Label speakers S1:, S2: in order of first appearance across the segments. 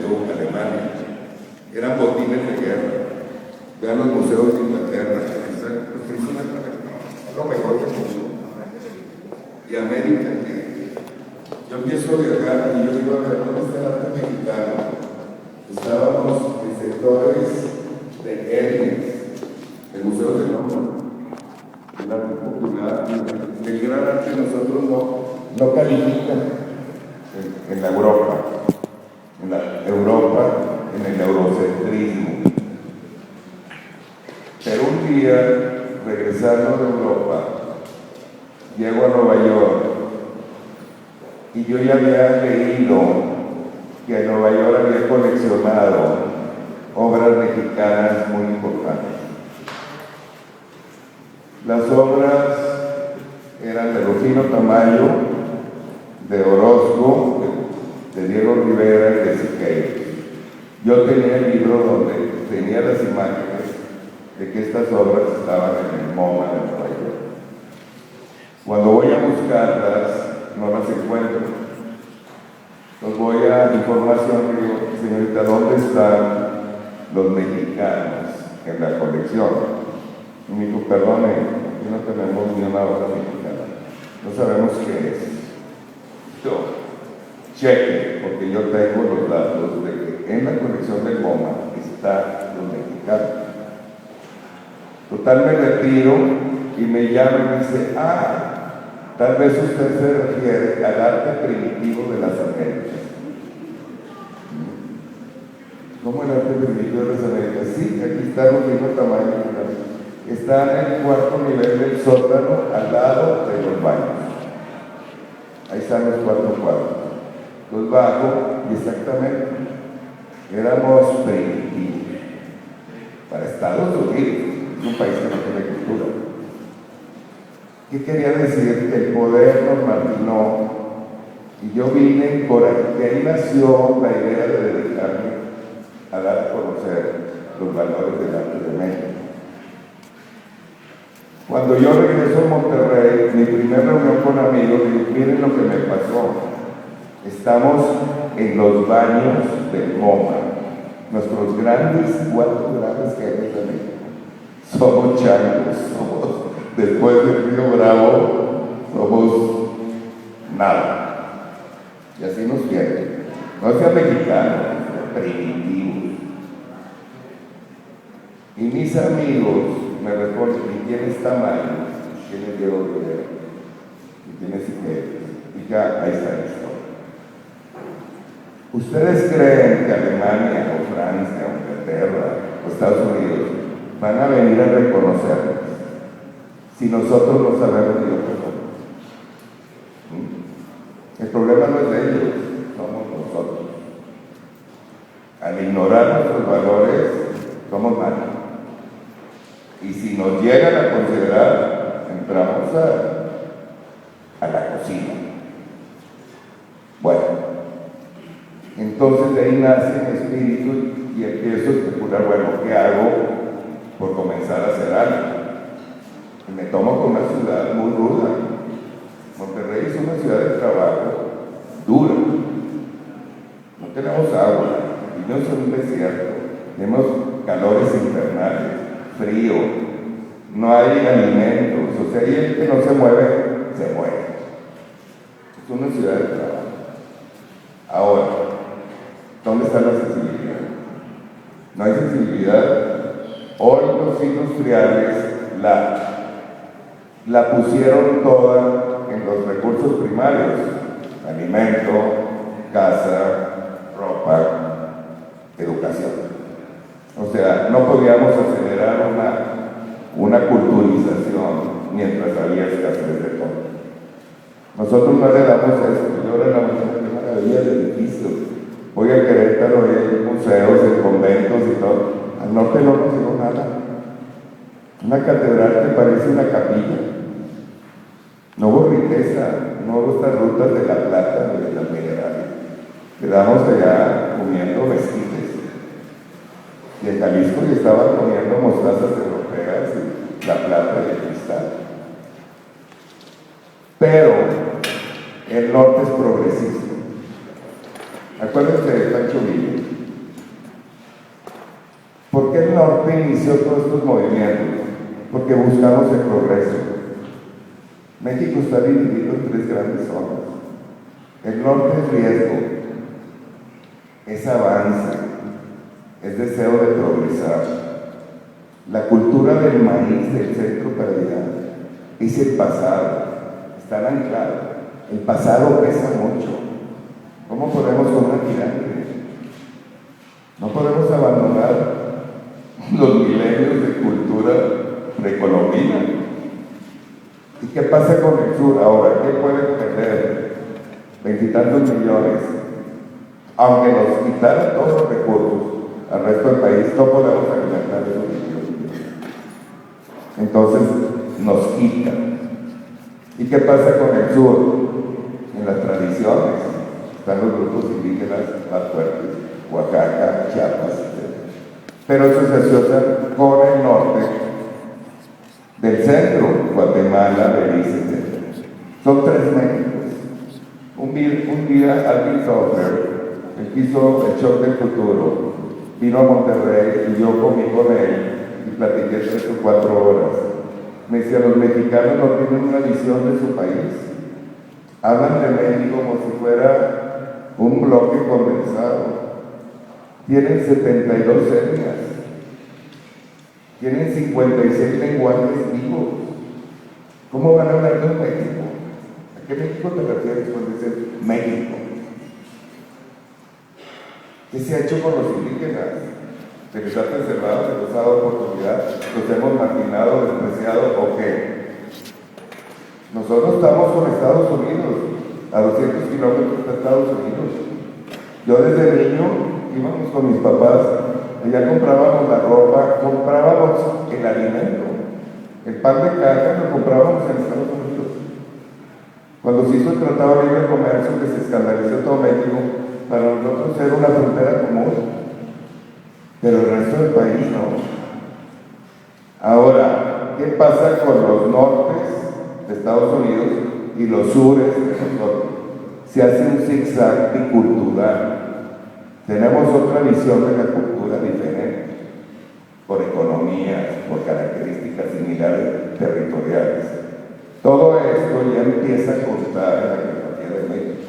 S1: inventó Alemania. Eran botines de guerra. Vean los museos de Inglaterra. Es lo mejor del mundo. Y América, que yo empiezo a viajar y yo iba a ver dónde está el arte mexicano. Estábamos en sectores de etnias, el Museo de Loma, el arte popular, el gran arte nosotros no califica en la Europa, en el eurocentrismo. Pero un día, regresando de Europa, llego a Nueva York y yo ya había leído que en Nueva York había coleccionado obras mexicanas muy importantes. Las obras eran de Rufino Tamayo, de Orozco, de Diego Rivera y de Siqueiros. Yo tenía el libro donde tenía las imágenes de que estas obras estaban en el MoMA de Nueva York. Cuando voy a buscarlas, no las encuentro. Entonces voy a información y digo, señorita, ¿dónde están los mexicanos en la colección? Y me dijo, perdone, aquí no tenemos ni una obra mexicana, no sabemos qué es. Yo, cheque, porque yo tengo los datos de que en la colección del MoMA está los mexicanos. Total, me retiro y me llama y me dice, tal vez usted se refiere al arte primitivo de las Américas. ¿Cómo el arte primitivo de las Américas? Sí, aquí está Rufino Tamayo. Está en el cuarto nivel del sótano, al lado de los baños. Ahí están los 4 cuartos. Los bajo y exactamente éramos primitivos. Para Estados Unidos, es un país que no tiene cultura. ¿Qué quería decir? El poder nos marginó y yo vine por aquí, ahí nació la idea de dedicarme a dar a conocer los valores del arte de México. Cuando yo regreso a Monterrey, mi primera reunión con amigos, digo, miren lo que me pasó. Estamos en los baños del MoMA, nuestros 4 grandes jefes de México. Somos changos, después del Río Bravo, somos nada. Y así nos quieren. No sea mexicano, primitivos. Y mis amigos me responden, ¿y quién es Tamayo? ¿Quién es Diego Rivera? ¿Y quién es Siqueiros? Y ya, ahí está la historia. ¿Ustedes creen que Alemania, o Francia, o Inglaterra, o Estados Unidos van a venir a reconocernos si nosotros no sabemos ni lo que somos? El problema no es de ellos, somos nosotros. Al ignorar nuestros valores, somos malos. Y si nos llegan a considerar, entramos a la cocina. Bueno, entonces de ahí nace mi espíritu y empiezo a especular, bueno, ¿qué hago por comenzar a hacer algo? Y me tomo con una ciudad muy ruda. Monterrey es una ciudad de trabajo dura. No tenemos agua, y no es un desierto, tenemos calores infernales, frío, no hay alimentos, o sea, y el que no se mueve, se muere. Es una ciudad de trabajo. Ahora, ¿dónde está la sensibilidad? No hay sensibilidad. Hoy los industriales la pusieron toda en los recursos primarios: alimento, casa, ropa, educación. O sea, no podíamos acelerar una culturización mientras había escasez de todo. Nosotros no le damos a eso. Yo ahora en la mañana, qué maravilla de edificios. Voy a Querétaro y hay museos, y conventos y todo. Al norte no nos llegó nada. Una catedral que parece una capilla. No hubo riqueza, no hubo estas rutas de la plata ni de las minerales. Quedamos allá comiendo mezquites. Y en Jalisco ya estaban comiendo mostazas europeas y la plata y el cristal. Pero el norte es progresista. Acuérdense de Pancho Villa. norte inició todos estos movimientos? Porque buscamos el progreso. México está dividido en 3 grandes zonas. El norte es riesgo, es avance, es deseo de progresar. La cultura del maíz del centro para allá es el pasado, está anclado. El pasado pesa mucho. ¿Cómo podemos con una pirámide? No podemos abandonar los milenios de cultura precolombina. ¿Y qué pasa con el sur ahora? ¿Qué pueden perder? 20 y tantos millones. Aunque nos quitaran todos los recursos al resto del país, no podemos alimentar esos millones. Entonces nos quitan. ¿Y qué pasa con el sur? En las tradiciones están los grupos indígenas más fuertes, Oaxaca, Chiapas, etc. Pero eso se asocia con el norte del centro, Guatemala, Belice, etc. Son 3 Méxicos. Un día Alvin Toffler, el que hizo el shock del futuro, vino a Monterrey y yo comí con él y platiqué 3 o 4 horas. Me decía, los mexicanos no tienen una visión de su país. Hablan de México como si fuera un bloque condensado. Tienen 72 etnias. Tienen 56 lenguajes vivos. ¿Cómo van a hablar de un México? ¿A qué México te refieres cuando dices México? ¿Qué se ha hecho con los indígenas? ¿Se les ha preservado, se les ha dado oportunidad? ¿Los hemos marginado, despreciado o qué? Nosotros estamos con Estados Unidos, a 200 kilómetros de Estados Unidos. Yo desde niño íbamos con mis papás, allá comprábamos la ropa, comprábamos el alimento. El pan de caja lo comprábamos en Estados Unidos. Cuando se hizo el Tratado de Libre Comercio, que se escandalizó todo México, para nosotros era una frontera común. Pero el resto del país no. Ahora, ¿qué pasa con los nortes de Estados Unidos y los sures de nosotros? Se hace un zigzag bicultural. Tenemos otra visión de la cultura diferente, por economías, por características similares territoriales. Todo esto ya empieza a constar en la geografía de México.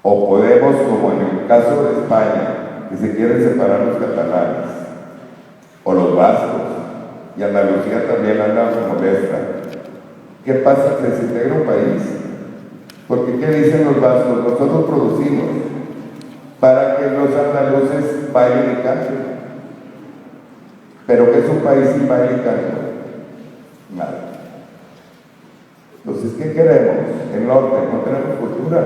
S1: O podemos, como en el caso de España, que se quieren separar los catalanes, o los vascos, y Andalucía también anda molesta. ¿Qué pasa? ¿Se desintegra un país? Porque ¿qué dicen los vascos? Nosotros producimos para que los andaluces bailen y canten. ¿Pero qué es un país sin baile y canto? Nada. Entonces, ¿qué queremos? El norte, no tenemos cultura,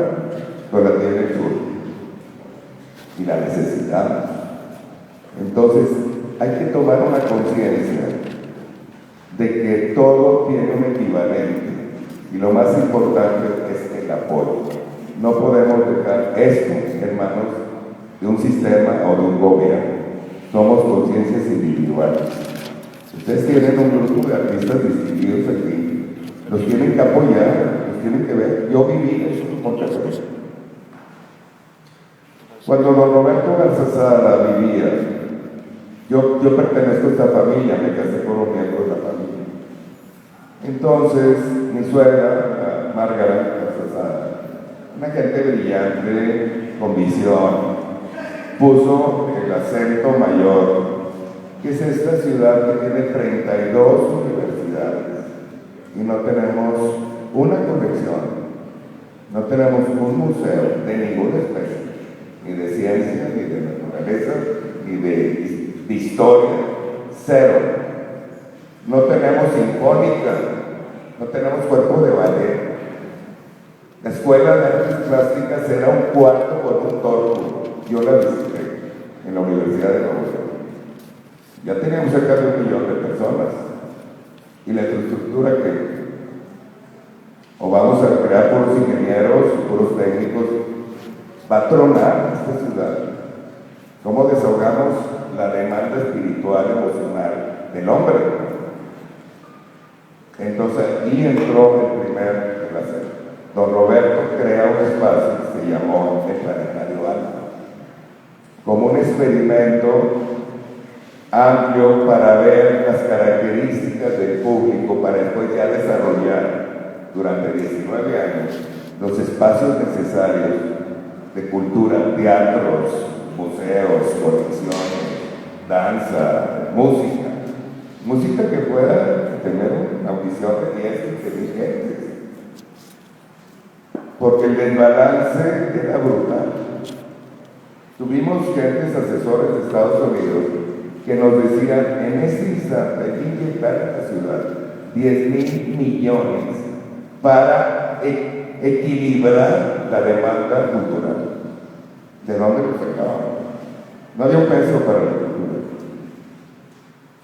S1: pero la tiene el sur. Y la necesitamos. Entonces, hay que tomar una conciencia de que todo tiene un equivalente y lo más importante es el apoyo. No podemos dejar esto en manos de un sistema o de un gobierno. Somos conciencias individuales. Ustedes tienen un grupo de artistas distinguidos aquí, los tienen que apoyar, los tienen que ver. Yo viví eso muchas veces. Cuando don Roberto Garzazada vivía, yo pertenezco a esta familia, me casé con los miembros de la familia. Entonces, mi suegra, Margarita Garzazada, una gente brillante, con visión, puso el acento mayor, que es esta ciudad que tiene 32 universidades y no tenemos una colección, no tenemos un museo de ninguna especie, ni de ciencia, ni de naturaleza, ni de historia, cero. No tenemos sinfónica, no tenemos cuerpo de ballet. La escuela de artes plásticas era un cuarto con un torno. Yo la visité en la Universidad de Nuevo León. Ya teníamos cerca de 1 millón de personas. Y la infraestructura que o vamos a crear puros ingenieros, puros técnicos, va a tronar esta ciudad. ¿Cómo desahogamos la demanda espiritual, emocional del hombre? Entonces, ahí entró el primer placer. Don Roberto crea un espacio que se llamó el Planetario Alfa, como un experimento amplio para ver las características del público, para después ya desarrollar durante 19 años los espacios necesarios de cultura, teatros, museos, colecciones, danza, música. Música que pueda tener una audición de 10, 15 mil gentes. Porque el desbalance era brutal. Tuvimos gentes asesores de Estados Unidos que nos decían, en este instante hay que inyectar en la ciudad 10,000 millones para equilibrar la demanda cultural. ¿De dónde lo sacaban? No había un peso para la cultura,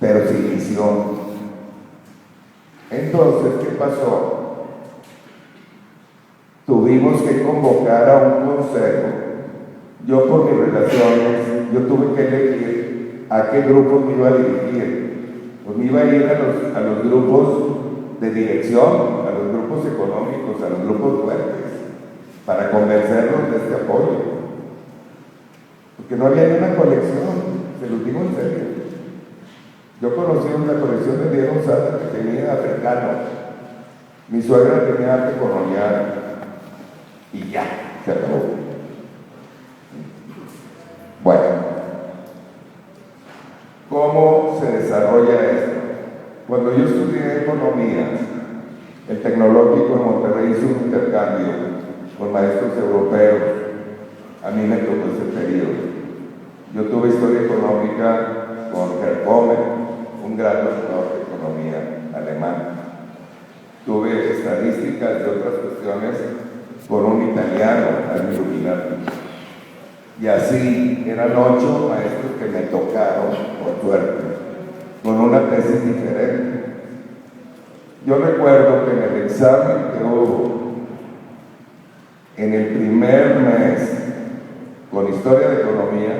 S1: pero se inició. Entonces, ¿qué pasó? Tuvimos que convocar a un consejo. Yo, por mis relaciones, yo tuve que elegir a qué grupos me iba a dirigir. Pues me iba a ir a los grupos de dirección, a los grupos económicos, a los grupos fuertes, para convencerlos de este apoyo. Porque no había ni una colección, se los digo en serio. Yo conocí una colección de Diego Sada que tenía africano. Mi suegra tenía arte colonial. Y ya, se acabó. Bueno, ¿cómo se desarrolla esto? Cuando yo estudié economía, el Tecnológico de Monterrey hizo un intercambio con maestros europeos. A mí me tocó ese periodo. Yo tuve historia económica con Herr Kommer, un gran doctor de economía alemán. Tuve estadísticas de otras cuestiones con un italiano, al Illuminati. Y así eran 8 maestros que me tocaron, por suerte, con una tesis diferente. Yo recuerdo que en el examen que hubo, en el primer mes, con historia de economía,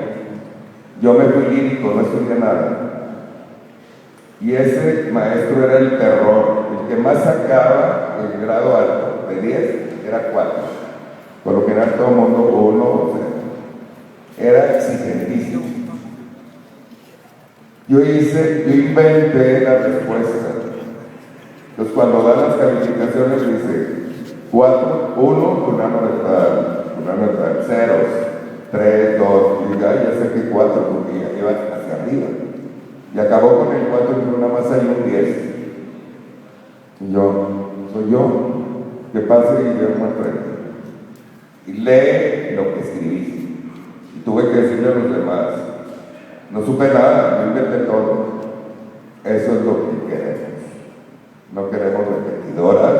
S1: yo me fui lírico, no estudié nada. Y ese maestro era el terror, el que más sacaba el grado alto, de 10, era 4. Por lo general todo el mundo 1 o 0. Era exigentísimo. Yo inventé la respuesta. Entonces cuando dan las calificaciones dice 4, 1, fulano de tal, ceros, 3, 2, y ya sé que 4 porque ya iba hacia arriba. Y acabó con el 4 y nada más hay un 10. Y soy yo, que pase Guillermo al frente. Y lee lo que escribí. Y tuve que decirle a los demás, no supe nada, yo inventé todo. Eso es lo que queremos. No queremos repetidoras,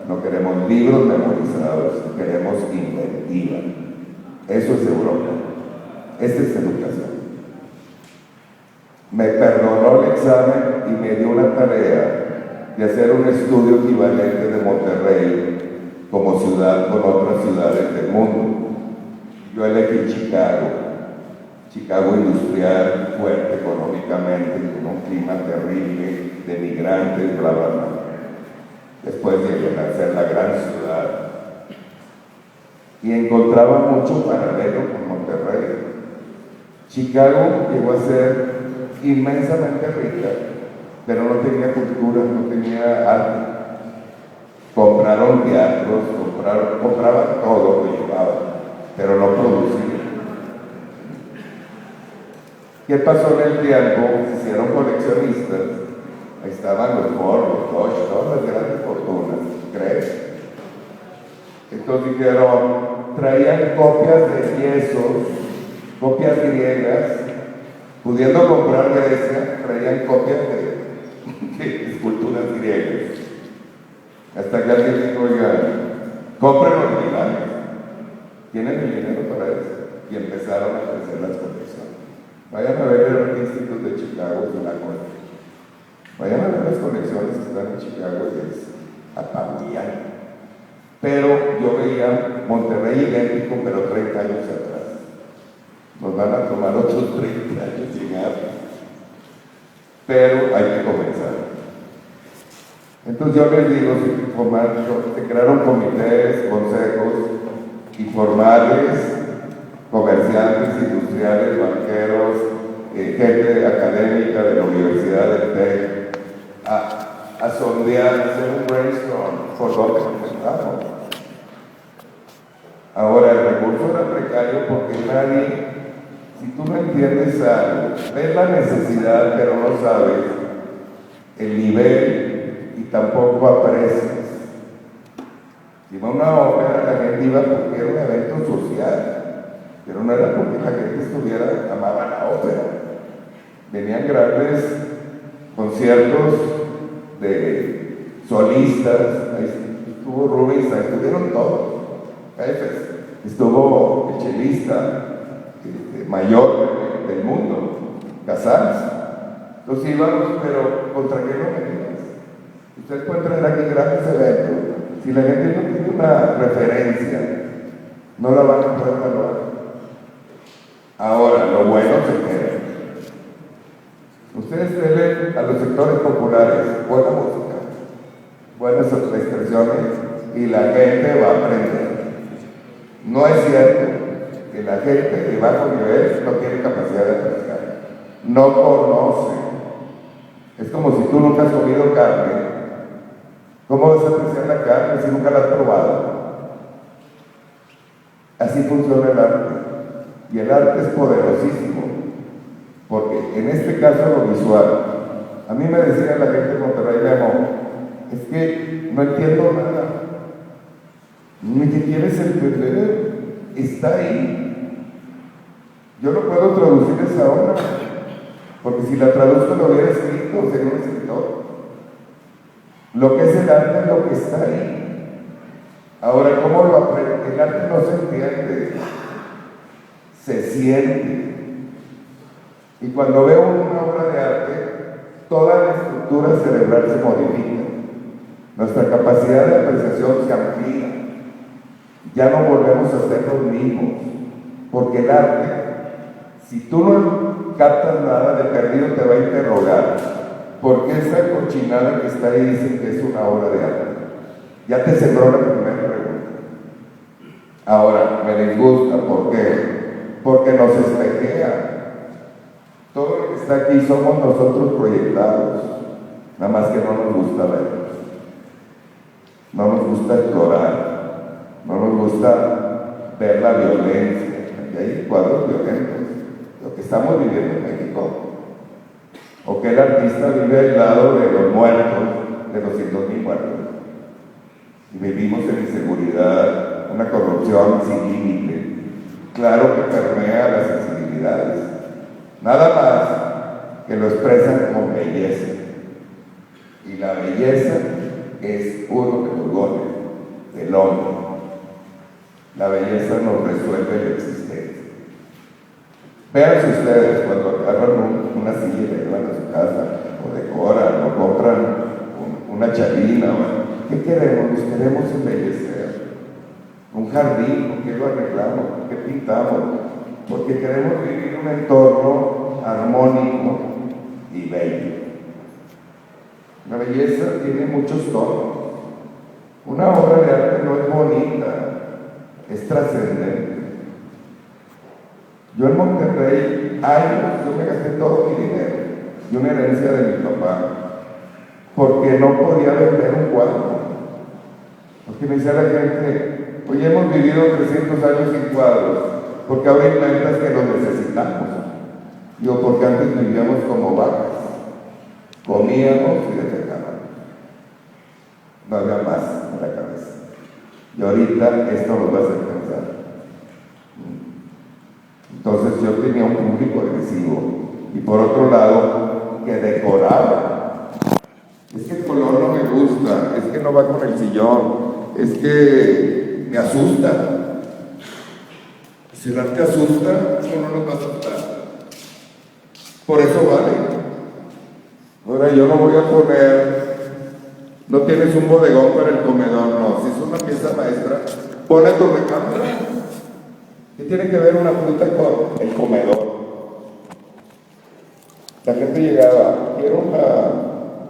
S1: no queremos libros memorizados, queremos inventiva. Eso es Europa. Esta es educación. Me perdonó el examen y me dio una tarea de hacer un estudio equivalente de Monterrey como ciudad con otras ciudades del mundo. Yo elegí Chicago industrial, fuerte económicamente, con un clima terrible, de migrantes, bla, bla, bla. Después llegué a ser la gran ciudad. Y encontraba mucho paralelo con Monterrey. Chicago llegó a ser inmensamente rica, pero no tenía cultura, no tenía arte. Compraron teatros, compraban todo lo que llevaban, pero no producían. ¿Qué pasó en el tiempo? Se hicieron coleccionistas. Ahí estaban los Ford, los Dodge, todas las grandes fortunas, ¿crees? Entonces dijeron, traían copias de yesos, copias griegas, pudiendo comprar Grecia, traían copias de esculturas griegas. Hasta que alguien dijo, oigan, compren originales, tienen el dinero para eso. Y empezaron a crecer las colecciones. Vayan a ver el Instituto de Chicago, es una cosa. Vayan a ver las colecciones que están en Chicago y es apabullante. Pero yo veía Monterrey idéntico, pero 30 años atrás. Nos van a tomar otros 30 años llegar. Pero hay que comenzar. Entonces yo les digo, se crearon comités, consejos informales, comerciantes, industriales, banqueros, gente académica de la Universidad del TEC a sondear, a hacer un brainstorm por dónde comenzamos. Ahora, el recurso era precario porque nadie, si tú no entiendes algo, ves la necesidad pero no sabes el nivel y tampoco aprecias. Si iba a una ópera, la gente iba porque era un evento social, pero no era porque la gente amaba la ópera. Venían grandes conciertos de solistas, ahí estuvo Rubens, ahí estuvieron todos. Estuvo el chelista mayor del mundo, Casals. Entonces íbamos, pero ¿contra qué no venías? Usted puede traer aquí grandes eventos. Si la gente no tiene una referencia, no la van a poder evaluar. Ahora, lo bueno se queda. Ustedes ven a los sectores populares, buena música, buenas expresiones, y la gente va a aprender. No es cierto que la gente de bajo nivel no tiene capacidad de apreciar, no conoce. Es como si tú nunca has comido carne. ¿Cómo vas a apreciar la carne si nunca la has probado? Así funciona el arte. Y el arte es poderosísimo, porque en este caso lo visual. A mí me decía la gente de Monterrey, Memo, es que no entiendo nada. Ni que quieres entender, está ahí. Yo no puedo traducir esa obra, porque si la traduzco lo hubiera escrito, sería un escritor. Lo que es el arte es lo que está ahí. Ahora, ¿cómo lo aprende? El arte no se entiende, se siente. Y cuando veo una obra de arte, toda la estructura cerebral se modifica. Nuestra capacidad de apreciación se amplía. Ya no volvemos a ser los mismos, porque el arte, si tú no captas nada, de perdido te va a interrogar, porque esa cochinada que está ahí dice que es una obra de arte. Ya te sembró la primera pregunta. Ahora, me disgusta, ¿por qué? Porque nos espejea. Todo lo que está aquí somos nosotros proyectados, nada más que no nos gusta verlos. No nos gusta explorar. No nos gusta ver la violencia. Aquí hay cuadros violentos. Lo que estamos viviendo en México. O que el artista vive al lado de los muertos, de los 200,000 muertos. Y vivimos en inseguridad, una corrupción sin límite. Claro que permea las sensibilidades. Nada más que lo expresan con belleza. Y la belleza es uno de los goles del hombre. La belleza nos resuelve la existencia. Véanse ustedes cuando agarran una silla y la llevan a su casa, o decoran, o compran una chalina. ¿Qué queremos? Nos queremos embellecer. Un jardín, ¿por qué lo arreglamos? ¿Por qué pintamos? Porque queremos vivir un entorno armónico y bello. La belleza tiene muchos tonos. Una obra de arte no es bonita, es trascendente. Yo en Monterrey, años, yo me gasté todo mi dinero y una herencia de mi papá, porque no podía vender un cuadro. Porque me decía la gente, hoy hemos vivido 300 años sin cuadros, porque ahora inventas que los necesitamos. Digo, porque antes vivíamos como vacas, comíamos y defecábamos. No había más en la cabeza. Y ahorita esto nos va a hacer pensar. Entonces yo tenía un público agresivo y por otro lado que decoraba. Es que el color no me gusta, es que no va con el sillón, es que me asusta. Si el arte asusta, eso no nos va a asustar. Por eso vale. Ahora yo no voy a poner, no tienes un bodegón para el comedor, no. Si es una pieza maestra, pon tu recámara. ¿Qué tiene que ver una fruta con el comedor? La gente llegaba, quiero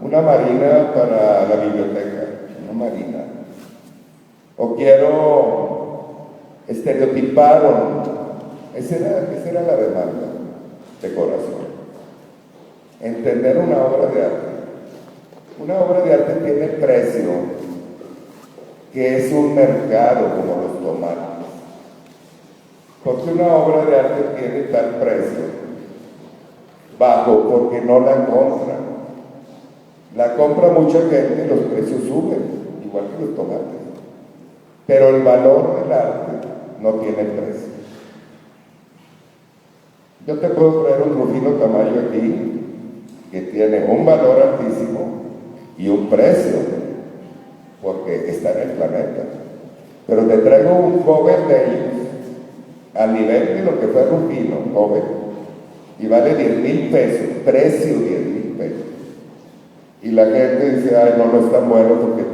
S1: una marina para la biblioteca, una marina. O quiero estereotipar, esa era la demanda. de corazón. Entender una obra de arte. Una obra de arte tiene precio, que es un mercado como los tomates. Porque una obra de arte tiene tal precio bajo porque no la compran. La compra mucha gente y los precios suben, igual que los tomates. Pero el valor del arte no tiene precio. Yo te puedo traer un Rufino Tamayo aquí que tiene un valor altísimo y un precio, porque está en el planeta. Pero te traigo un joven de ellos, al nivel de lo que fue Rufino, joven, y vale 10,000 pesos, precio 10,000 pesos. Y la gente dice, ay, no es tan bueno porque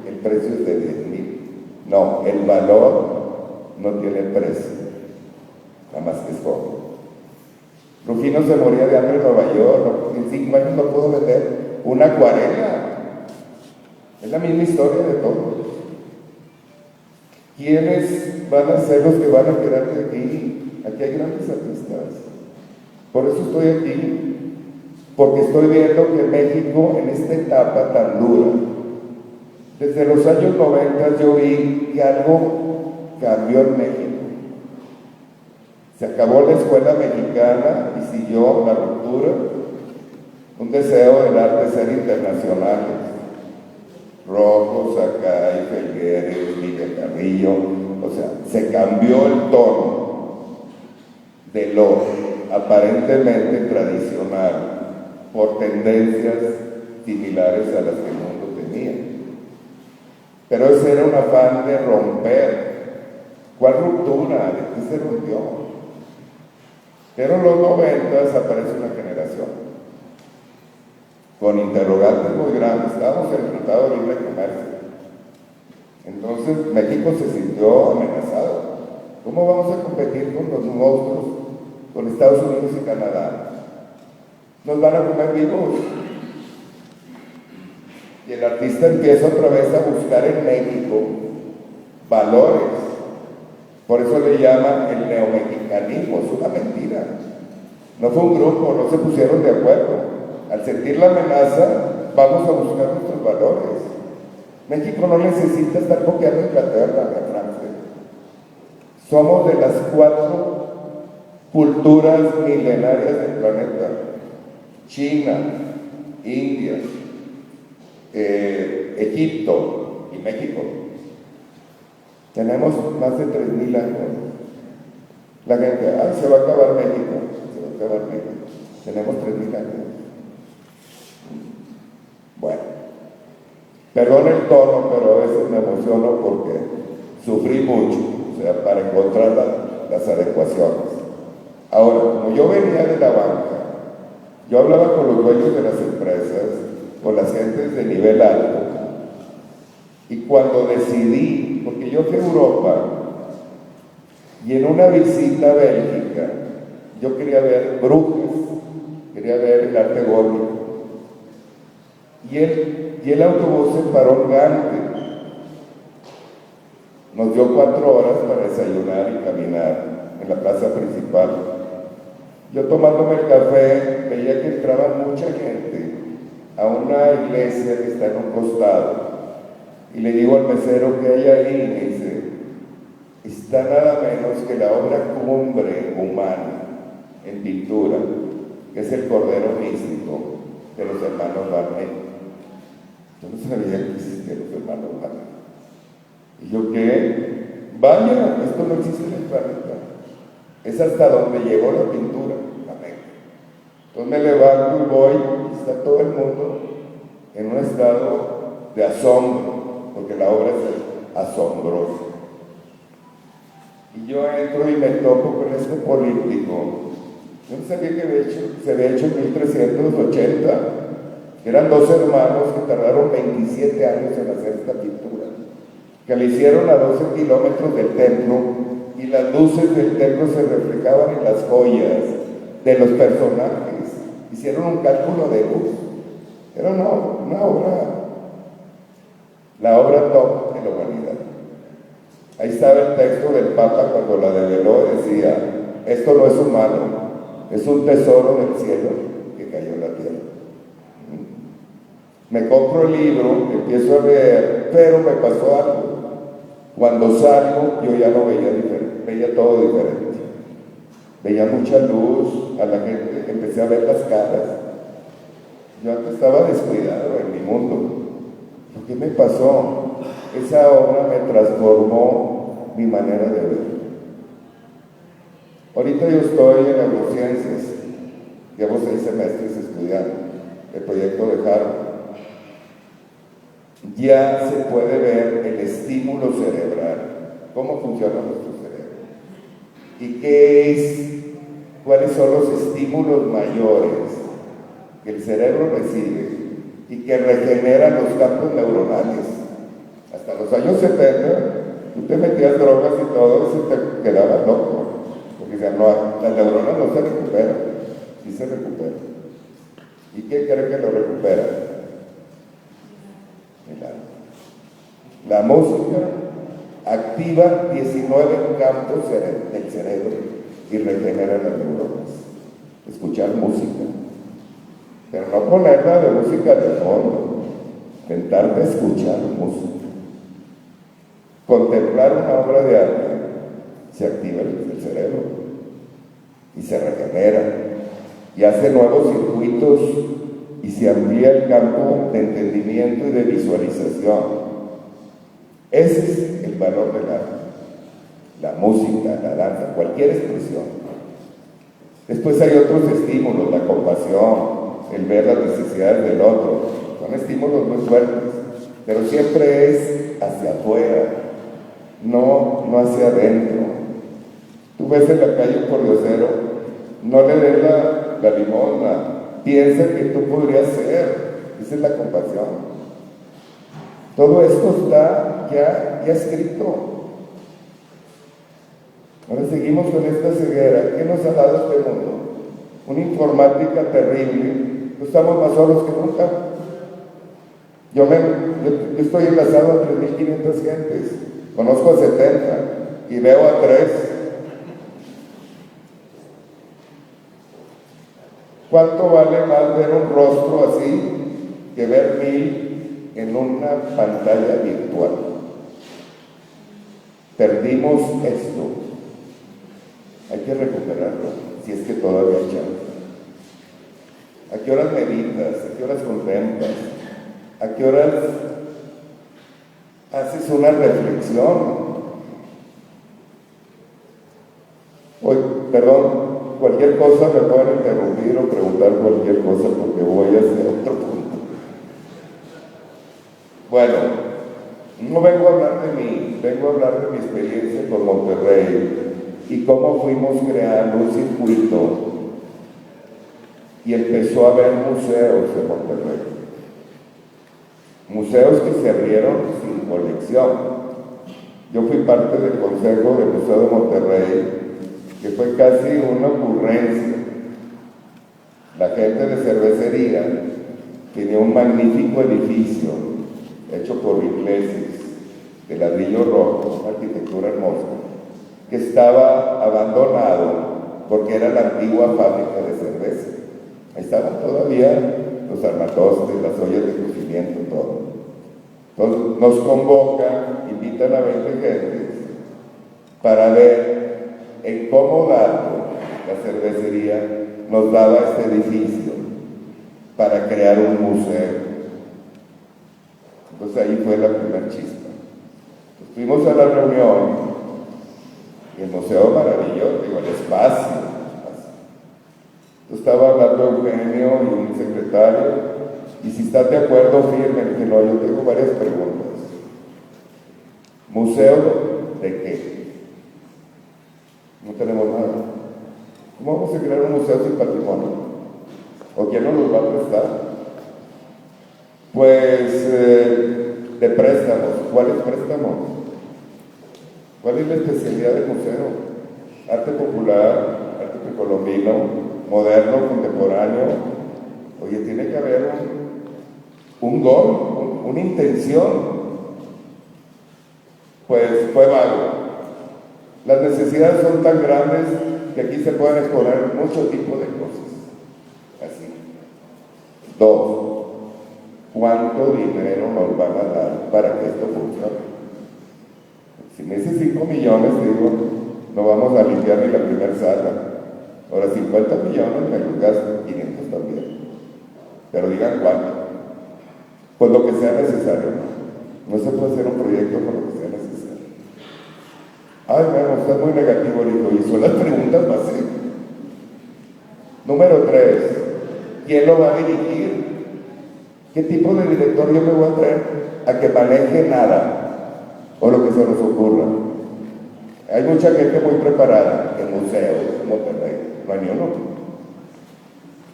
S1: el precio es de 10,000. No, el valor no tiene precio, nada más que es joven. Rufino se moría de hambre en Nueva York, en 5 años no pudo vender una acuarela. Es la misma historia de todos. ¿Quiénes van a ser los que van a quedar de aquí? Aquí hay grandes artistas. Por eso estoy aquí, porque estoy viendo que México en esta etapa tan dura, desde los años 90 yo vi que algo cambió en México. Se acabó la escuela mexicana y siguió la ruptura, un deseo del arte ser internacionales. Rojos, Sakai, Felgueres, Miguel Carrillo, o sea, se cambió el tono de lo aparentemente tradicional por tendencias similares a las que el mundo tenía. Pero ese era un afán de romper. ¿Cuál ruptura? ¿De qué se rompió? Pero en los 90 aparece una generación con interrogantes muy grandes. Estábamos en el Tratado de Libre Comercio. Entonces México se sintió amenazado. ¿Cómo vamos a competir con los monstruos, con Estados Unidos y Canadá? Nos van a comer vivos. Y el artista empieza otra vez a buscar en México valores. Por eso le llaman el neomexicanismo. Es una mentira. No fue un grupo, no se pusieron de acuerdo. Al sentir la amenaza, vamos a buscar nuestros valores. México no necesita estar copiando a Inglaterra, a Francia. Somos de las 4 culturas milenarias del planeta: China, India, Egipto y México. Tenemos más de 3,000 años. La gente, ay, se va a acabar México, se va a acabar México. Tenemos 3,000 años. Bueno, perdón el tono, pero a veces me emociono porque sufrí mucho, o sea, para encontrar las adecuaciones. Ahora, como yo venía de la banca, yo hablaba con los dueños de las empresas, con las gentes de nivel alto, y cuando decidí, porque yo fui a Europa, y en una visita a Bélgica, yo quería ver Brujas, quería ver el arte gótico. Y el autobús se paró en Gante. Nos dio 4 horas para desayunar y caminar en la plaza principal. Yo tomándome el café veía que entraba mucha gente a una iglesia que está en un costado. Y le digo al mesero que hay ahí, y me dice, está nada menos que la obra cumbre humana en pintura, que es el Cordero Místico de los hermanos Barnett. Yo no sabía que existían los hermanos Barnett. Y yo, ¿qué? Vaya, esto no existe en el planeta. Es hasta donde llegó la pintura. Amén. Entonces me levanto y voy, y está todo el mundo en un estado de asombro, porque la obra es asombrosa. Y yo entro y me topo con este político. Yo no sabía que se había hecho en 1380. Eran 2 hermanos que tardaron 27 años en hacer esta pintura, que le hicieron a 12 kilómetros del templo, y las luces del templo se reflejaban en las joyas de los personajes. Hicieron un cálculo de luz. Era una obra, la obra top de la humanidad. Ahí estaba el texto del Papa cuando la develó, decía, esto no es humano, es un tesoro del cielo que cayó en la tierra. Me compro el libro, empiezo a leer, pero me pasó algo. Cuando salgo, yo ya no veía diferente, veía todo diferente. Veía mucha luz, a la gente empecé a ver las caras. Yo antes estaba descuidado en mi mundo. ¿Qué me pasó? Esa obra me transformó mi manera de ver. Ahorita yo estoy en neurociencias, llevo 6 semestres estudiando el proyecto de Harvard. Ya se puede ver el estímulo cerebral, cómo funciona nuestro cerebro y cuáles son los estímulos mayores que el cerebro recibe y que regeneran los campos neuronales. Hasta los años 70, tú te metías drogas y todo, y te quedabas loco, porque ya no, las neuronas no se recuperan, sí se recuperan. ¿Y qué cree que lo recupera? La música activa 19 campos del cerebro y regenera las neuronas. Escuchar música, pero no ponerla de música de fondo, intentarte escuchar música. Contemplar una obra de arte, se activa el cerebro y se regenera y hace nuevos circuitos y se amplía el campo de entendimiento y de visualización. Ese es el valor del arte, la música, la danza, cualquier expresión. Después hay otros estímulos, la compasión, el ver las necesidades del otro, son estímulos muy fuertes, pero siempre es hacia afuera, no hacia adentro. Tú ves en la calle un pordiosero, no le des la limosna, piensa que tú podrías ser, esa es la compasión. Todo esto está ya escrito. Ahora seguimos con esta ceguera. ¿Qué nos ha dado este mundo? Una informática terrible. Estamos más solos que nunca. Yo estoy enlazado a 3.500 gentes. Conozco a 70 y veo a 3. ¿Cuánto vale más ver un rostro así que ver 1,000 en una pantalla virtual? Perdimos esto. Hay que recuperarlo, si es que todavía hay chance. ¿A qué horas meditas? ¿A qué horas contemplas? ¿A qué horas haces una reflexión? Hoy, perdón, cualquier cosa me pueden interrumpir o preguntar cualquier cosa porque voy a hacer otro punto. Bueno, no vengo a hablar de mí, vengo a hablar de mi experiencia con Monterrey y cómo fuimos creando un circuito y empezó a haber museos en Monterrey. Museos que se abrieron sin colección. Yo fui parte del Consejo del Museo de Monterrey, que fue casi una ocurrencia. La gente de cervecería tenía un magnífico edificio hecho por ingleses, de ladrillo rojo, una arquitectura hermosa, que estaba abandonado porque era la antigua fábrica de cerveza. Ahí estaban todavía los armatostes, las ollas de cocimiento, todo. Entonces nos convocan, invitan a 20 gentes para ver en cómo dato la cervecería nos daba este edificio para crear un museo. Entonces ahí fue la primera chispa. Fuimos a la reunión y el museo maravilloso, digo, el espacio. Estaba hablando Eugenio y un secretario, y si estás de acuerdo, firme. Que no, yo tengo varias preguntas. ¿Museo de qué? No tenemos nada. ¿Cómo vamos a crear un museo sin patrimonio? ¿O quién nos los va a prestar? Pues de préstamos. ¿Cuáles préstamos? ¿Cuál es la especialidad del museo? Arte popular, arte precolombino, moderno, contemporáneo. Oye, tiene que haber un gol, una intención. Pues fue vago. Las necesidades son tan grandes que aquí se pueden exponer muchos tipos de cosas. Así. 2. ¿Cuánto dinero nos van a dar para que esto funcione? Si me dices 5 millones, te digo, no vamos a limpiar ni la primera sala. Ahora 50 millones, me los gasto, 500 también. Pero digan cuánto. Pues lo que sea necesario. No se puede hacer un proyecto con lo que sea necesario. Ay, bueno, está muy negativo, hijo, y son las preguntas básicas. Número 3. ¿Quién lo va a dirigir? ¿Qué tipo de director yo me voy a traer a que maneje nada? O lo que se nos ocurra. Hay mucha gente muy preparada en museos, en Monterrey, no hay ni uno.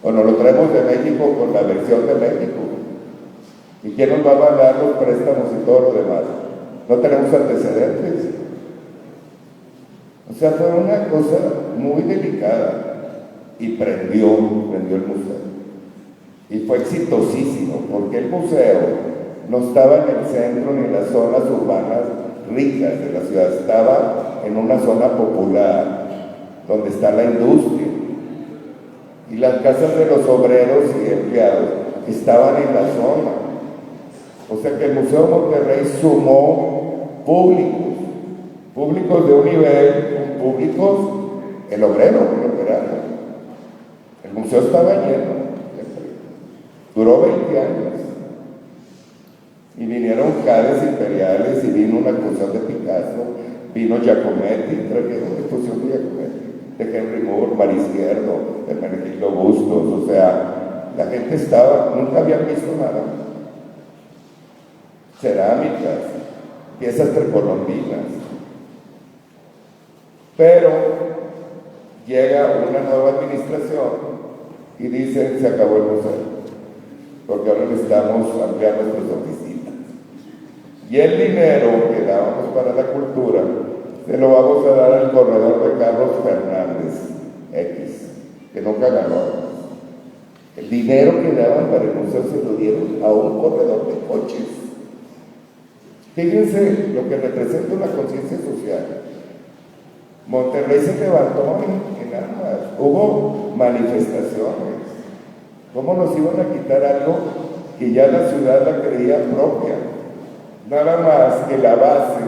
S1: O nos lo traemos de México con la versión de México. ¿Y quién nos va a pagar los préstamos y todo lo demás? No tenemos antecedentes. O sea, fue una cosa muy delicada y prendió el museo. Y fue exitosísimo, porque el museo no estaba en el centro ni en las zonas urbanas ricas de la ciudad, estaba en una zona popular, donde está la industria. Y las casas de los obreros y empleados estaban en la zona. O sea que el Museo de Monterrey sumó públicos de un nivel, públicos, el obrero, el operario. El museo estaba lleno. Duró 20 años. Y vinieron jades imperiales y vino una exposición de Picasso, vino Giacometti, trajeron una exposición de Giacometti, de Henry Moore, Marisquierdo, de Hermenegildo Bustos, o sea, la gente estaba, nunca habían visto nada. Cerámicas, piezas precolombinas. Pero llega una nueva administración y dice, se acabó el museo, porque ahora necesitamos ampliar nuestras oficinas. Y el dinero que dábamos para la cultura se lo vamos a dar al corredor de Carlos Fernández X, que nunca ganó. El dinero que daban para el museo se lo dieron a un corredor de coches. Fíjense lo que representa una conciencia social. Monterrey se levantó en armas, hubo manifestaciones. ¿Cómo nos iban a quitar algo que ya la ciudad la creía propia? Nada más que la base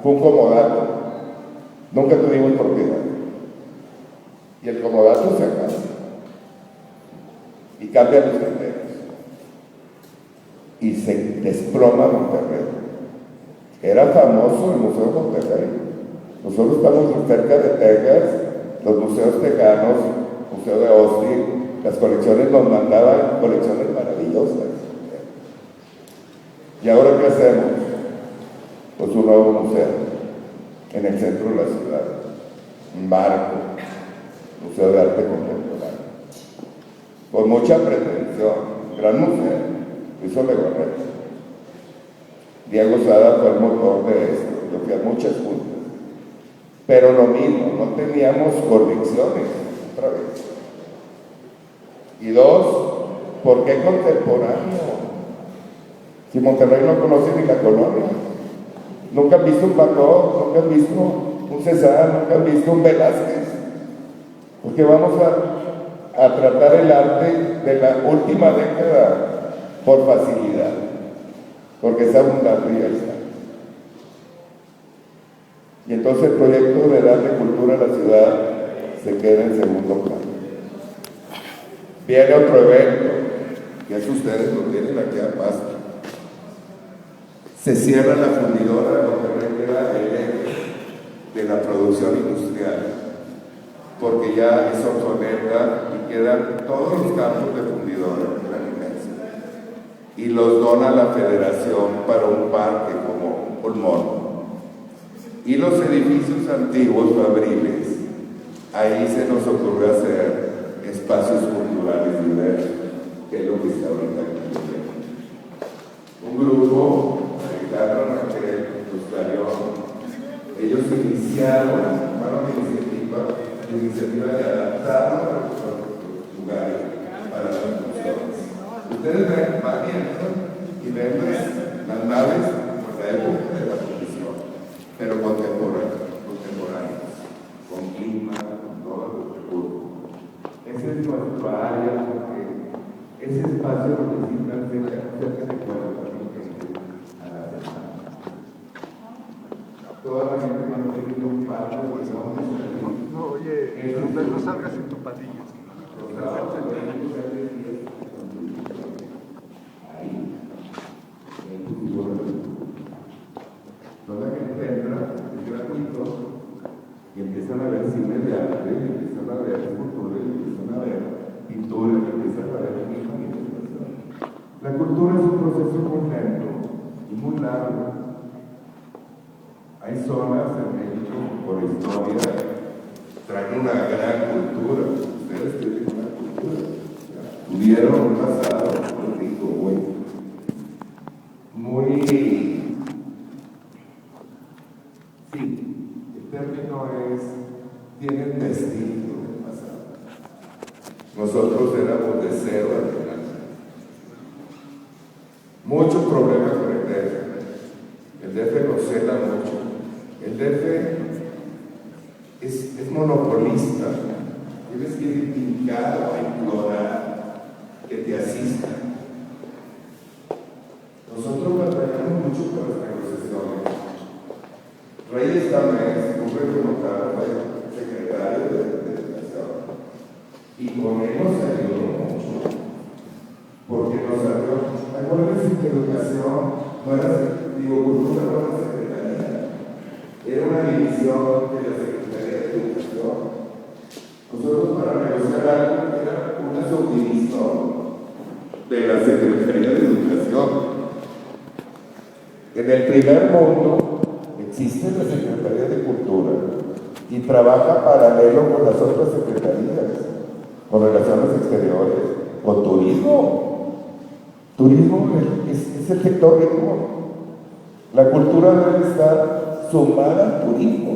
S1: fue un comodato. Nunca tuvimos propiedad. Y el comodato se acaba. Y cambian los criterios. Y se desploma Monterrey. Era famoso el Museo de Monterrey. Nosotros estamos cerca de Texas, los museos tejanos, Museo de Austin, las colecciones nos mandaban colecciones maravillosas. ¿Y ahora qué hacemos? Pues un nuevo museo en el centro de la ciudad, un barco, Museo de Arte Contemporáneo, con mucha pretensión, gran museo, hizo Legorreta. Diego Sada fue el motor de esto, yo fui a muchas juntas, pero lo mismo, no teníamos convicciones, otra vez. Y 2, ¿por qué contemporáneo? Si Monterrey no conoce ni la colonia, nunca han visto un Van Gogh, nunca han visto un Cézanne, nunca han visto un Velázquez, porque vamos a tratar el arte de la última década por facilidad, porque es abundante y ya está. Y entonces el proyecto de darle cultura a la ciudad se queda en segundo plano. Viene otro evento, que es ustedes lo tienen aquí a pasto. Se cierra la fundidora, lo que queda el eje de la producción industrial, porque ya es obsoleta y quedan todos los campos de fundidora, quedan inmensos. Y los dona la Federación para un parque como un pulmón. Y los edificios antiguos fabriles, ahí se nos ocurrió hacer espacios culturales diversos, que es lo que está ahorita aquí. Un grupo, Ricardo Raquel, Lustarión, ellos iniciaron, tomaron la iniciativa de adaptar a los lugares para las funciones. Ustedes ven, van viendo y ven las naves por la época de la fundición, pero contemporáneas, con clima, con todo. esa es nuestra área, porque ese espacio necesita cerca de 40,000 gente a la semana. Toda la gente cuando tiene un patio, pues vamos a salir.
S2: No, oye, no salgas en tu patilla.
S1: Toda la gente entra, es gratuito, y empiezan a ver cine de arte, y empiezan a ver escultura, y empiezan a ver pintura, y empiezan a ver manifestación. La cultura es un proceso muy lento y muy largo. Hay zonas en México, por historia, traen una gran cultura. Ustedes tienen una cultura. Tuvieron un pasado muy rico, muy. Sí, el término es, tienen vestigio del pasado. Nosotros éramos de cero al final. Muchos problemas con el DF. El DF nos cela mucho. El DF es monopolista. Tienes que ir picado a implorar que te asista. Nosotros batallamos mucho con las negociaciones. Reyes Tamés, un reconocido secretario de Educación, y con él nos ayudó mucho, porque nos ayudó. Acuérdense que educación no era, cultura no era secretaría, era una división de la Secretaría de Educación. Nosotros para negociar algo era una subdivisión de la Secretaría de Educación. En el primer mundo existe la Secretaría de Cultura y trabaja paralelo con las otras secretarías, con relaciones exteriores, con turismo. Turismo es el sector rico. La cultura debe estar sumada al turismo,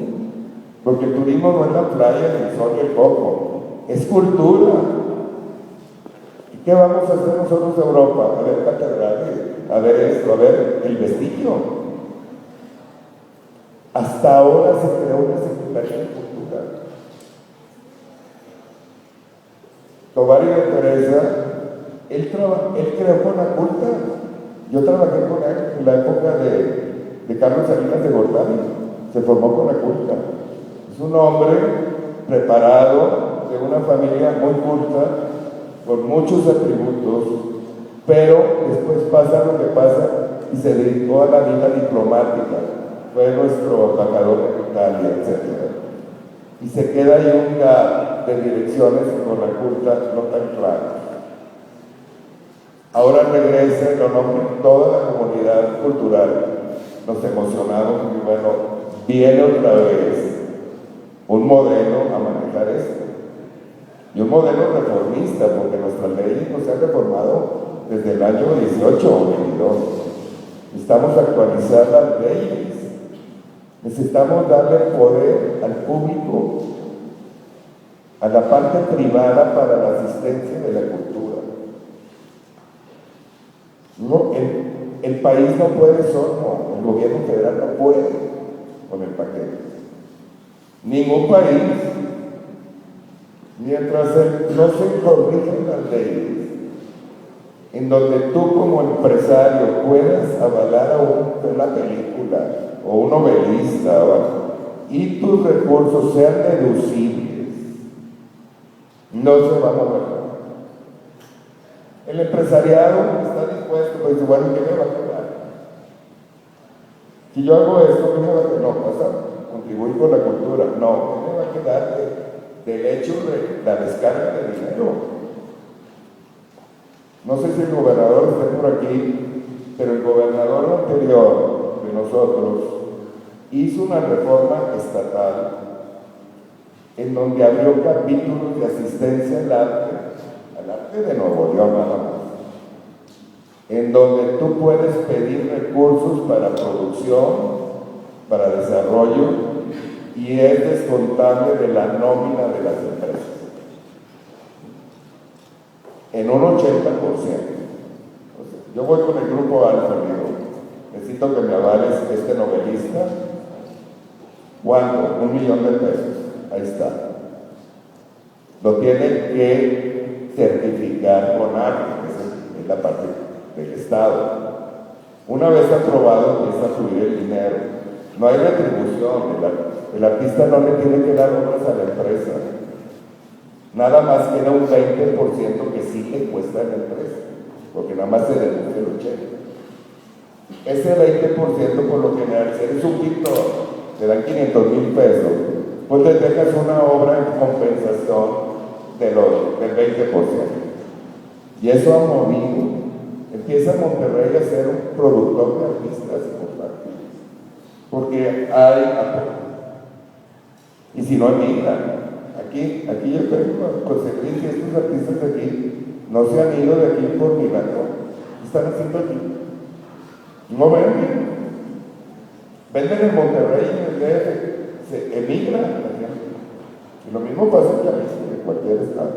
S1: porque el turismo no es la playa, el sol y el coco, es cultura. ¿Y qué vamos a hacer nosotros de Europa? A ver catedrales, a ver esto, a ver el vestigio. Hasta ahora se creó una Secretaría de Cultura. Tovario de Teresa, él creó Conaculta. Yo trabajé con él en la época de Carlos Salinas de Gortari. Se formó Conaculta. Es un hombre preparado, de una familia muy culta, con muchos atributos, pero después pasa lo que pasa y se dedicó a la vida diplomática. Fue nuestro embajador en Italia, etc. Y se queda ahí un gap de direcciones con la culta no tan claro. Ahora regresa y lo nombra toda la comunidad cultural. Nos emocionamos y bueno, viene otra vez un modelo a manejar esto. Y un modelo reformista, porque nuestras leyes no se han reformado desde el año 18 o 22. Necesitamos actualizar las leyes. Necesitamos darle poder al público, a la parte privada para la asistencia de la cultura. No, el país no puede solo, el gobierno federal no puede con el paquete. Ningún país, mientras no se corrigen las leyes, en donde tú como empresario puedas avalar a una película o un novelista y tus recursos sean deducibles, no se va a mover. El empresariado está dispuesto, pues bueno, ¿qué me va a quedar? Si yo hago esto, ¿qué me va a quedar? No, vas a contribuir con la cultura. No, ¿qué me va a quedar del hecho de la descarga de dinero? No sé si el gobernador está por aquí, pero el gobernador anterior de nosotros hizo una reforma estatal en donde abrió capítulos de asistencia al arte de Nuevo León nada más, en donde tú puedes pedir recursos para producción, para desarrollo, y es descontable de la nómina de las empresas. En un 80%. Yo voy con el grupo Alfa, digo, necesito que me avales este novelista. ¿Cuánto? $1,000,000. Ahí está. Lo tiene que certificar con ARC, que es la parte del Estado. Una vez aprobado, empieza a fluir el dinero. No hay retribución. El artista no le tiene que dar obras a la empresa. Nada más queda un 20% que sí le cuesta a la empresa, porque nada más se deduce el 80%. Ese 20% por lo general, si eres un pintor, te dan 500,000 pesos, pues te dejas una obra en compensación del 20%. Y eso ha movido. Empieza Monterrey a ser un productor de artistas importantes, porque hay apoyo. Y si no emigran, aquí yo tengo conseguir que estos artistas de aquí no se han ido de aquí por milagro. ¿Qué están haciendo aquí? No venden. Venden en Monterrey y en el DF. Se emigran, por ejemplo. Y lo mismo pasa en Jalisco, en cualquier estado.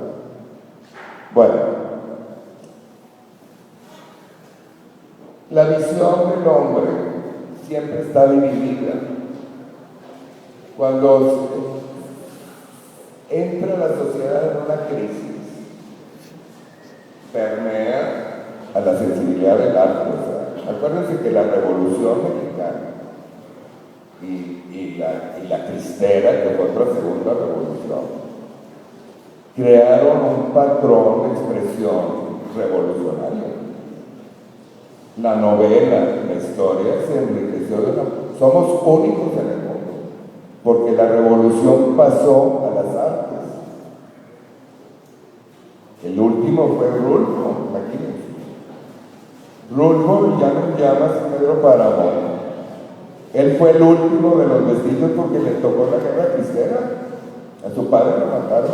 S1: Bueno, la visión del hombre siempre está dividida. Cuando entra la sociedad en una crisis, permea a la sensibilidad del arte. O sea, acuérdense que la Revolución Mexicana y la Cristera, que fue otra segunda revolución, crearon un patrón de expresión revolucionaria. La novela, la historia se enriqueció somos únicos en el mundo, porque la revolución pasó a las artes. El último fue Rulfo, imagínense. Rulfo ya no llama a Pedro Páramo. Él fue el último de los vestidos porque le tocó la guerra cristera. A su padre lo mataron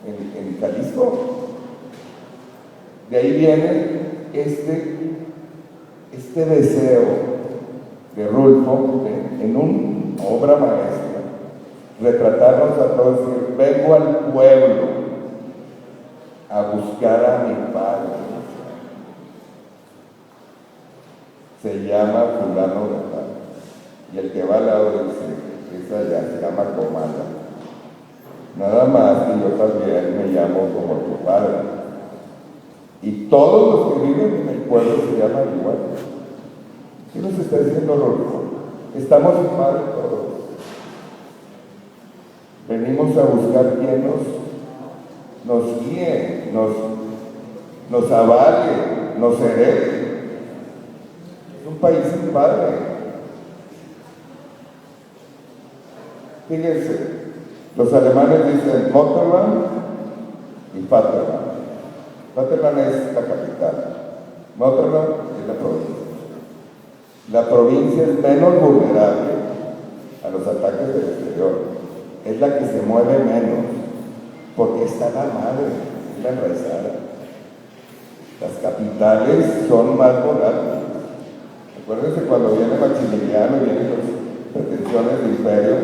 S1: en Jalisco. De ahí viene este deseo de Rulfo en una obra maestra, retratarnos a todos y decir: vengo al pueblo a buscar a mi padre. Se llama fulano de tal. Y el que va al lado dice: esa ya se llama Comala. Nada más que yo también me llamo como tu padre. Y todos los que viven en el pueblo se llaman igual. ¿Qué nos está diciendo Rodolfo? Estamos iguales todos. Venimos a buscar quien nos guíe, nos avale, nos herede. Es un país sin padre. Fíjense, los alemanes dicen Mutterland y Vaterland. Vaterland es la capital, Mutterland es la provincia. La provincia es menos vulnerable a los ataques del exterior, es la que se mueve menos, porque está la madre, es la enraizada. Las capitales son más volátiles. Acuérdense cuando viene Maximiliano y vienen las pretensiones de imperio,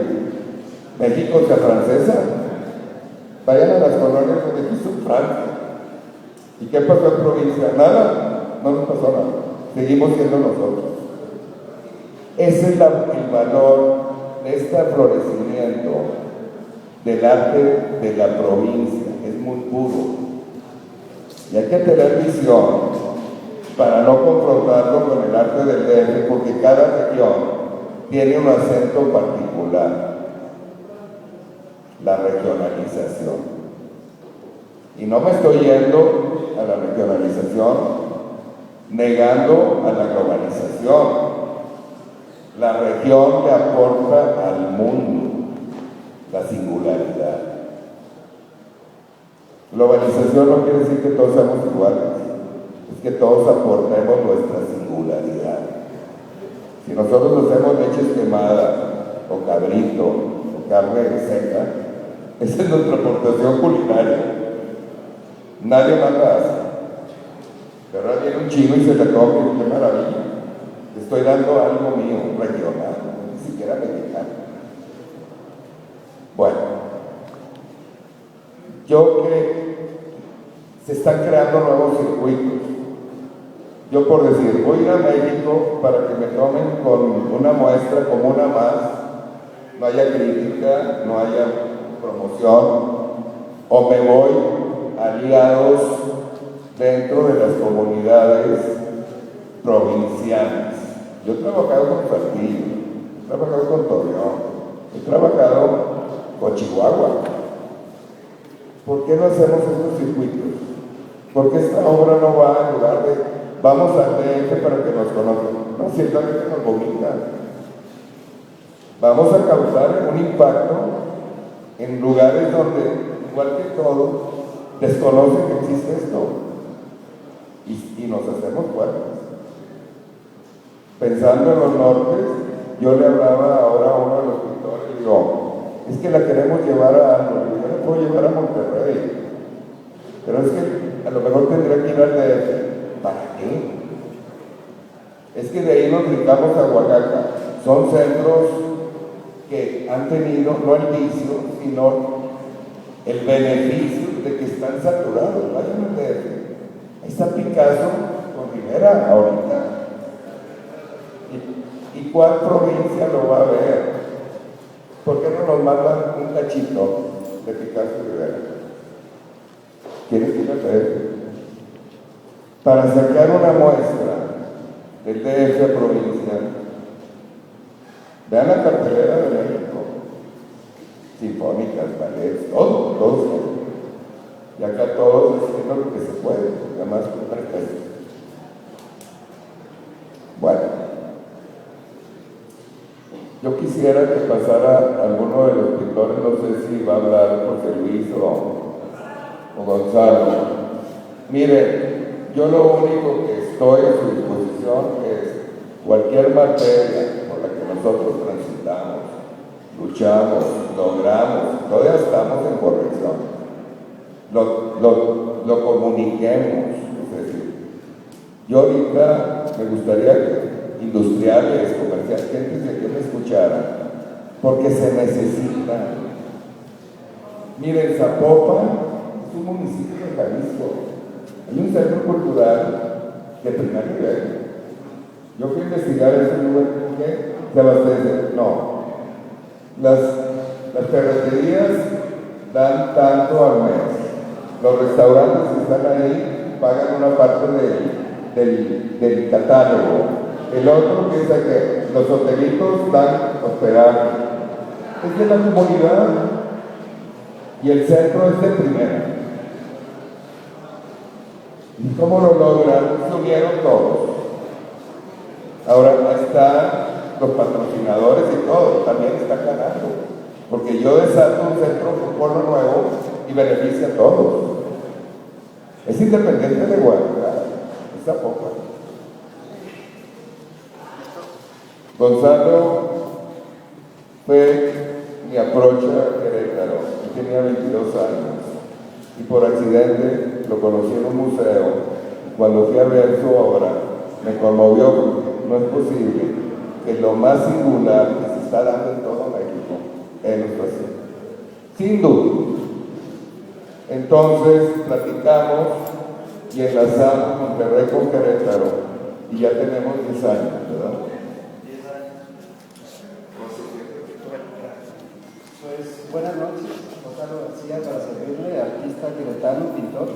S1: México se afrancesa. Vayan a las colonias donde quiso Francia. ¿Y qué pasó en provincia? Nada, no nos pasó nada. Seguimos siendo nosotros. Ese es el valor de este florecimiento del arte de la provincia. Es muy puro. Y hay que tener visión para no confrontarlo con el arte del DF, porque cada región tiene un acento particular. La regionalización. Y no me estoy yendo a la regionalización negando a la globalización. La región le aporta al mundo la singularidad. Globalización no quiere decir que todos seamos iguales, es que todos aportemos nuestra singularidad. Si nosotros hacemos leches quemadas, o cabrito, o carne seca, esa es nuestra aportación culinaria. Nadie más la hace. Pero ahora viene un chino y se le come, qué maravilla. Le estoy dando algo mío, regional, ni siquiera mexicano. Bueno, yo que se están creando nuevos circuitos. Yo por decir, voy a ir a México para que me tomen con una muestra como una más, no haya crítica, no haya promoción. o me voy aliados dentro de las comunidades provincianas. Yo he trabajado con Saltillo, he trabajado con Torreón, he trabajado con Chihuahua. ¿Por qué no hacemos estos circuitos? ¿Por qué esta obra no va en lugar de vamos al DF para que nos conozcan? No, ciertamente nos vomitan. Vamos a causar un impacto en lugares donde, igual que todo, desconocen que existe esto y nos hacemos fuertes. Pensando en los nortes, yo le hablaba ahora a uno de los pintores y digo, es que la queremos llevar a yo la puedo llevar a Monterrey, pero es que a lo mejor tendría que ir al DF. ¿Para qué? Es que de ahí nos brincamos a Oaxaca. Son centros que han tenido no el vicio, sino el beneficio de que están saturados. Vayan al DF. Ahí está Picasso con Rivera ahorita. ¿Y cuál provincia lo va a ver? ¿Por qué no nos mandan un cachito de Picasso y Rivera? ¿Quieres ir al DF? Para sacar una muestra del DF a provincia, vean la cartelera de México, sinfónicas, ballets, todo. Y acá todos haciendo lo que se puede, además con pretextos. Bueno, yo quisiera que pasara alguno de los pintores, no sé si va a hablar José Luis o Gonzalo. Miren, yo lo único que estoy a su disposición es cualquier materia por la que nosotros transitamos, luchamos, logramos, todavía estamos en corrección. Lo comuniquemos, es decir, yo ahorita me gustaría que industriales, comerciales, gente que me escuchara, porque se necesita. Miren, Zapopan es un municipio de Jalisco, hay un centro cultural de primer nivel. Yo fui a investigar ese lugar, ¿qué? Se abastece. No, las ferreterías dan tanto al mes. Los restaurantes que están ahí pagan una parte del catálogo. El otro piensa que los hotelitos dan hospedaje. Es de la comunidad y el centro es de primera. ¿Y cómo lo logran? Se unieron todos. Ahora están los patrocinadores y todo, también está ganando. Porque yo desato un centro fútbol nuevo y beneficia a todos. Es independiente de Guadalajara, es Zapopan. Gonzalo fue mi aproche a Querétaro. Él tenía 22 años y por accidente lo conocí en un museo. Cuando fui a ver su obra, me conmovió porque no es posible que lo más singular que se está dando en todo México es nuestro cielo. Sin duda. Entonces platicamos y enlazamos Monterrey con Querétaro y ya tenemos 10 años, ¿verdad?
S3: Pues buenas noches, Gonzalo García, para servirle, artista queretano, pintor.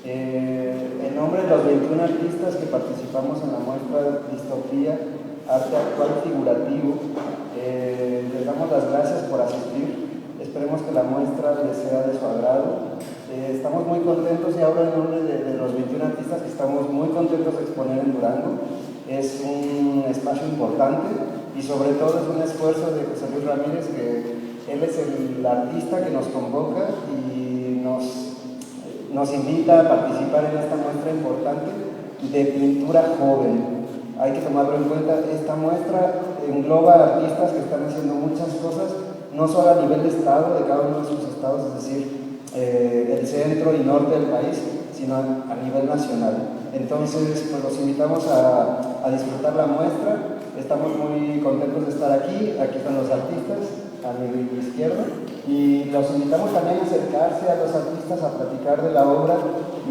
S3: En nombre de los 21 artistas que participamos en la muestra Distopía, Arte Actual Figurativo, les damos las gracias por asistir. Esperemos que la muestra les sea de su agrado. Estamos muy contentos, y hablo en nombre de los 21 artistas que estamos muy contentos de exponer en Durango. Es un espacio importante y sobre todo es un esfuerzo de José Luis Ramírez, que él es el artista que nos convoca y nos invita a participar en esta muestra importante de pintura joven. Hay que tomarlo en cuenta, esta muestra engloba artistas que están haciendo muchas cosas, no solo a nivel de estado, de cada uno de sus estados, es decir, del centro y norte del país, sino a nivel nacional. Entonces, pues los invitamos a disfrutar la muestra. Estamos muy contentos de estar aquí están los artistas, a mi izquierda, y los invitamos también a acercarse a los artistas, a platicar de la obra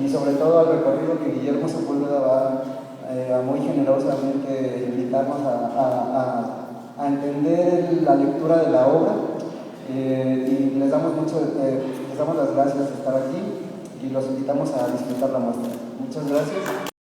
S3: y sobre todo al recorrido que Guillermo Sepúlveda va a muy generosamente invitarnos a entender la lectura de la obra, y les les damos las gracias de estar aquí y los invitamos a disfrutar la muestra. Muchas gracias.